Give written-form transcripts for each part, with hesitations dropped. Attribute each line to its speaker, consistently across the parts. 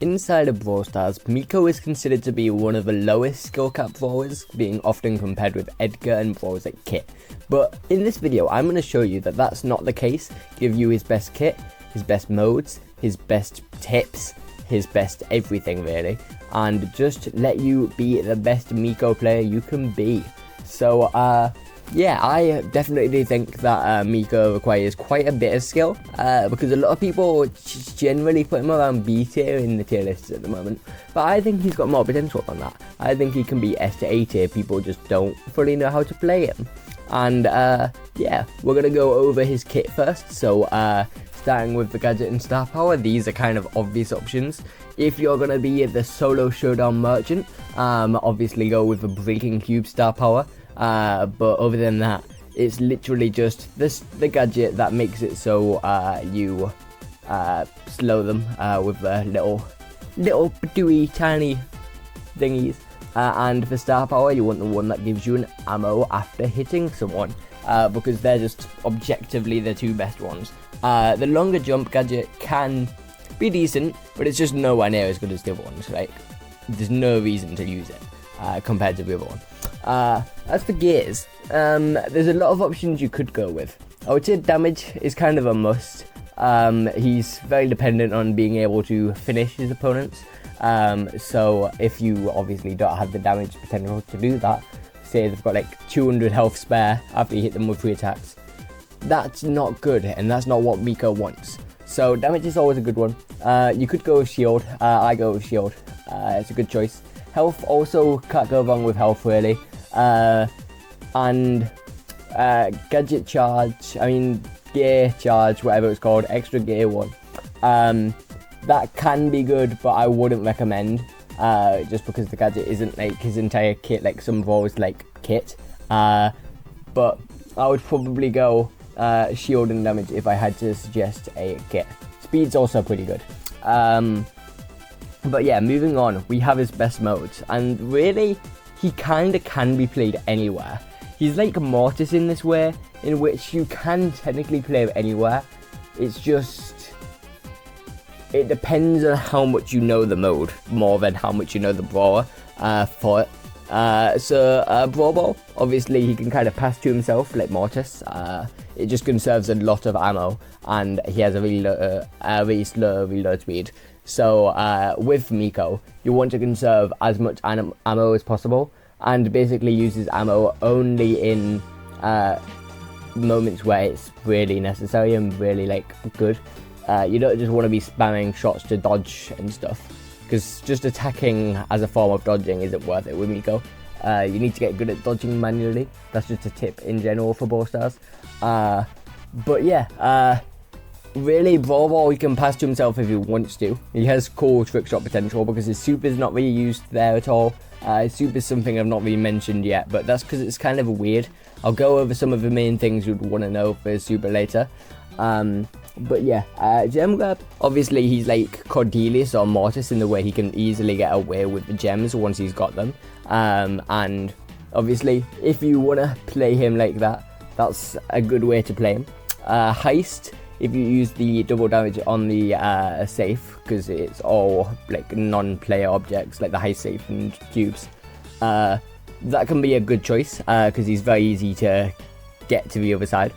Speaker 1: Inside of Brawl Stars, Miko is considered to be one of the lowest skill cap brawlers, being often compared with Edgar and brawlers like Kit. But in this video, I'm going to show you that that's not the case, give you his best kit, his best modes, his best tips, his best everything really, and just let you be the best Miko player you can be. So yeah, I definitely think that Miko requires quite a bit of skill, because a lot of people generally put him around B tier in the tier lists at the moment, but I think he's got more potential than that. I think he can be S to A tier, people just don't fully know how to play him. And yeah, we're going to go over his kit first, so starting with the gadget and star power, these are kind of obvious options. If you're going to be the solo showdown merchant, obviously go with the breaking cube star power. But other than that, it's literally just the gadget that makes it so you slow them with the little dewy tiny thingies. And for star power, you want the one that gives you an ammo after hitting someone, because they're just objectively the two best ones. The longer jump gadget can be decent, but it's just nowhere near as good as the other ones. Like, there's no reason to use it compared to the other one. As for gears, there's a lot of options you could go with. I would say damage is kind of a must. He's very dependent on being able to finish his opponents. So if you obviously don't have the damage potential to do that, say they've got like 200 health spare after you hit them with 3 attacks, that's not good, and that's not what Miko wants. So damage is always a good one. You could go with shield. I go with shield. It's a good choice. Health also can't go wrong with health really. And gadget charge, gear charge, whatever it's called, extra gear one. That can be good, but I wouldn't recommend, just because the gadget isn't like his entire kit, like some brawlers like Kit. But I would probably go shield and damage if I had to suggest a kit. Speed's also pretty good. But yeah, moving on, we have his best modes, and really, he kinda can be played anywhere. He's like Mortis in this way, in which you can technically play him anywhere. It's just, it depends on how much you know the mode, more than how much you know the brawler for it. Brawl Ball, obviously he can kind of pass to himself like Mortis. It just conserves a lot of ammo, and he has a really slow reload speed. So with Miko, you want to conserve as much ammo as possible, and basically use his ammo only in moments where it's really necessary and really like good. You don't just want to be spamming shots to dodge and stuff, because just attacking as a form of dodging isn't worth it with Miko. You need to get good at dodging manually. That's just a tip in general for Brawl Stars. But yeah, really, Brawl Ball he can pass to himself if he wants to. He has cool trick shot potential because his super is not really used there at all. His super is something I've not really mentioned yet, but that's because it's kind of weird. I'll go over some of the main things you'd want to know for his super later. But yeah, gem grab, obviously he's like Cordelius or Mortis in the way he can easily get away with the gems once he's got them. And obviously, if you want to play him like that, that's a good way to play him. Heist, if you use the double damage on the safe, because it's all like non-player objects like the heist safe and cubes, that can be a good choice because he's very easy to get to the other side.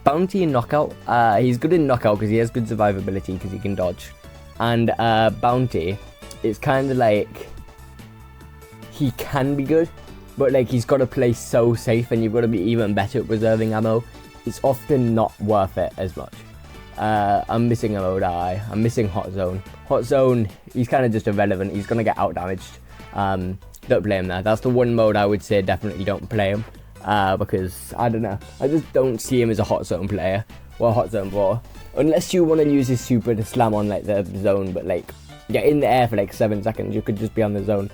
Speaker 1: Bounty and knockout, he's good in knockout because he has good survivability because he can dodge. And bounty, it's kind of like he can be good, but like he's got to play so safe, and you've got to be even better at preserving ammo. It's often not worth it as much. I'm missing a mode, I'm missing Hot Zone. Hot Zone, he's kind of just irrelevant. He's going to get out damaged. Don't play him there. That's the one mode I would say definitely don't play him. Because, I don't know, I just don't see him as a Hot Zone player, or a Hot Zone brawler. Unless you want to use his super to slam on like the zone, but like, yeah, in the air for like 7 seconds, you could just be on the zone.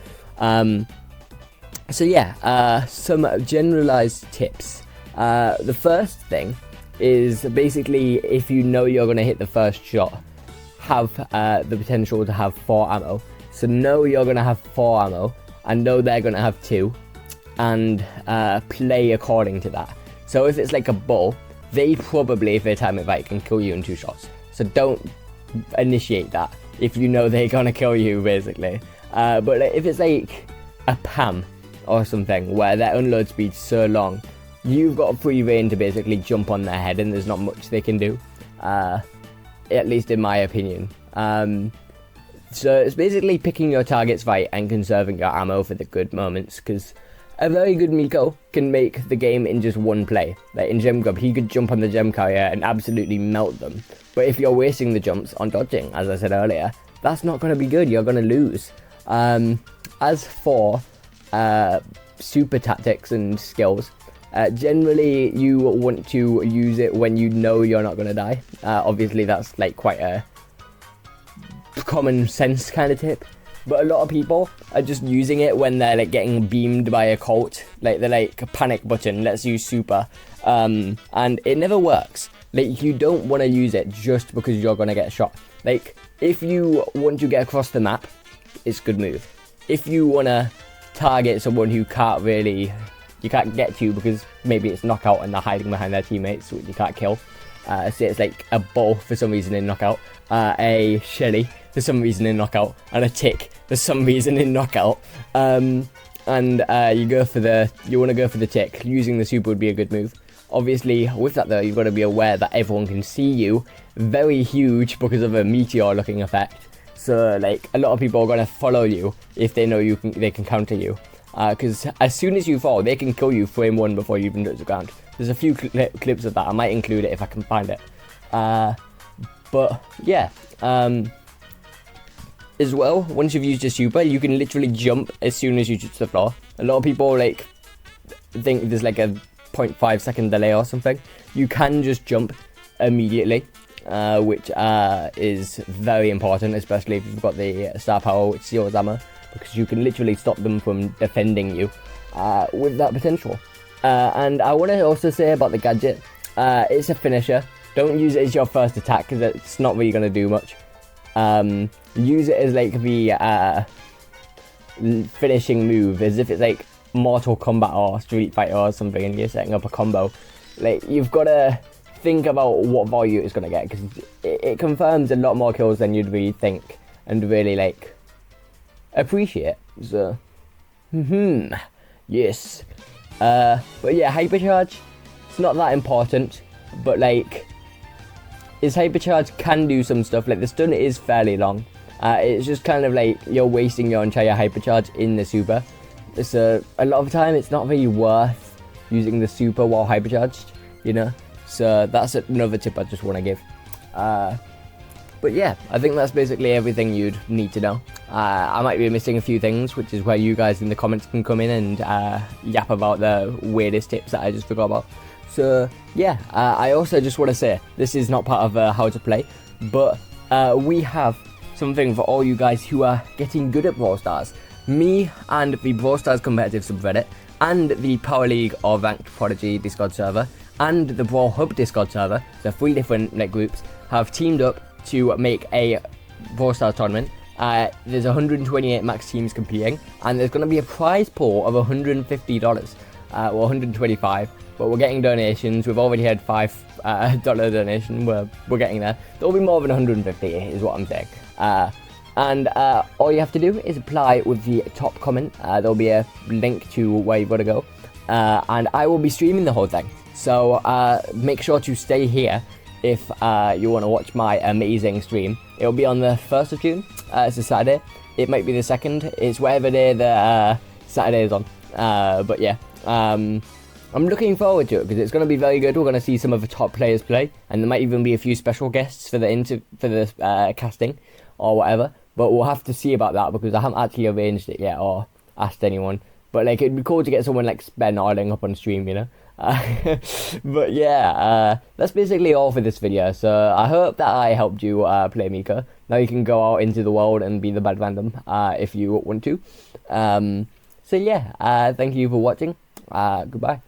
Speaker 1: So yeah, some generalized tips. The first thing is basically, if you know you're going to hit the first shot, have the potential to have 4 ammo. So know you're going to have 4 ammo, and know they're going to have 2, and play according to that. So if it's like a bull, they probably, if they time it right, can kill you in 2 shots. So don't initiate that. if you know they're gonna kill you, basically. But like, if it's like a Pam or something where their unload speed's so long, you've got free reign to basically jump on their head and there's not much they can do, at least in my opinion. So it's basically picking your targets right and conserving your ammo for the good moments, because a very good Miko can make the game in just one play. Like in Gem Grub, he could jump on the gem carrier and absolutely melt them. But if you're wasting the jumps on dodging, as I said earlier, that's not going to be good. You're going to lose. As for super tactics and skills, generally you want to use it when you know you're not going to die. Obviously that's like quite a common sense kind of tip, but a lot of people are just using it when they're like getting beamed by a Colt. Like they're like, panic button, let's use super, and it never works. Like you don't want to use it just because you're going to get shot. Like if you want to get across the map, it's a good move. If you want to target someone who you can't get to because maybe it's knockout and they're hiding behind their teammates, which you can't kill. Say it's like a Bull for some reason in knockout, a Shelly for some reason in knockout, and a Tick for some reason in knockout. You want to go for the Tick. Using the super would be a good move. Obviously, with that though, you've got to be aware that everyone can see you very huge because of a meteor looking effect. So like a lot of people are going to follow you if they know they can counter you. Because as soon as you fall, they can kill you frame one before you even touch the ground. There's a few clips of that. I might include it if I can find it. But yeah, as well, once you've used your super, you can literally jump as soon as you touch the floor. A lot of people like think there's like a 0.5 second delay or something. You can just jump immediately, which is very important, especially if you've got the star power which steals ammo, because you can literally stop them from defending you with that potential. And I want to also say about the gadget, it's a finisher. Don't use it as your first attack because it's not really going to do much. Use it as like the finishing move, as if it's like Mortal Kombat or Street Fighter or something and you're setting up a combo. Like you've got to think about what value it's going to get, because it confirms a lot more kills than you'd really think and really like appreciate. So yes. But yeah, hypercharge, it's not that important, but like his hypercharge can do some stuff. Like the stun is fairly long. It's just kind of like you're wasting your entire hypercharge in the super. So a lot of the time it's not really worth using the super while hypercharged, you know. So that's another tip I just want to give. But yeah, I think that's basically everything you'd need to know. I might be missing a few things, which is where you guys in the comments can come in and yap about the weirdest tips that I just forgot about. So yeah, I also just want to say, this is not part of how to play, but we have something for all you guys who are getting good at Brawl Stars. Me and the Brawl Stars competitive subreddit, and the Power League or Ranked Prodigy Discord server, and the Brawl Hub Discord server, so 3 different groups, have teamed up to make a Brawl Stars tournament. There's 128 max teams competing, and there's going to be a prize pool of $150, or 125, but we're getting donations. We've already had $5 donation. We're getting there. There'll be more than 150 is what I'm saying. And all you have to do is apply with the top comment. There'll be a link to where you've got to go, and I will be streaming the whole thing. So make sure to stay here if you want to watch my amazing stream. It'll be on the 1st of June. It's a Saturday. It might be the 2nd. It's whatever day the Saturday is on. But yeah, I'm looking forward to it because it's going to be very good. We're going to see some of the top players play, and there might even be a few special guests for the casting or whatever. But we'll have to see about that because I haven't actually arranged it yet or asked anyone. But like, it'd be cool to get someone like Ben Ording up on stream, you know. But yeah, that's basically all for this video. So I hope that I helped you play Mika. Now you can go out into the world and be the bad random if you want to. So yeah, thank you for watching. Goodbye.